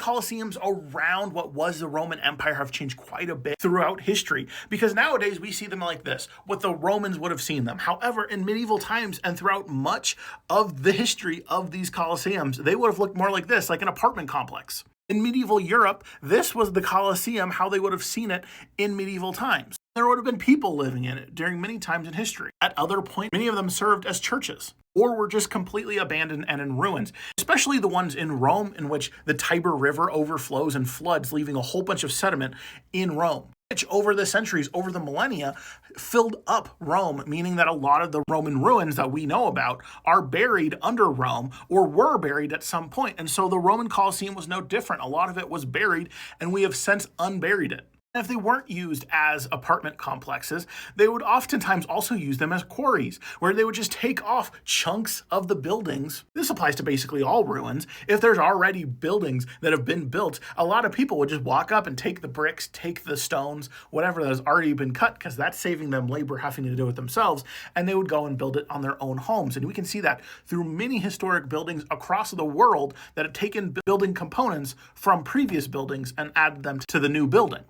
Colosseums around what was the Roman Empire have changed quite a bit throughout history, because nowadays we see them like this, what the Romans would have seen them. However, in medieval times and throughout much of the history of these Colosseums, they would have looked more like this, like an apartment complex. In medieval Europe, this was the Colosseum, how they would have seen it in medieval times. There would have been people living in it during many times in history. At other points, many of them served as churches or were just completely abandoned and in ruins, especially the ones in Rome in which the Tiber River overflows and floods, leaving a whole bunch of sediment in Rome, which over the centuries, over the millennia, filled up Rome, meaning that a lot of the Roman ruins that we know about are buried under Rome or were buried at some point. And so the Roman Colosseum was no different. A lot of it was buried, and we have since unburied it. If they weren't used as apartment complexes, they would oftentimes also use them as quarries, where they would just take off chunks of the buildings. This applies to basically all ruins. If there's already buildings that have been built, a lot of people would just walk up and take the bricks, take the stones, whatever that has already been cut, because that's saving them labor having to do it themselves, and they would go and build it on their own homes. And we can see that through many historic buildings across the world that have taken building components from previous buildings and added them to the new building.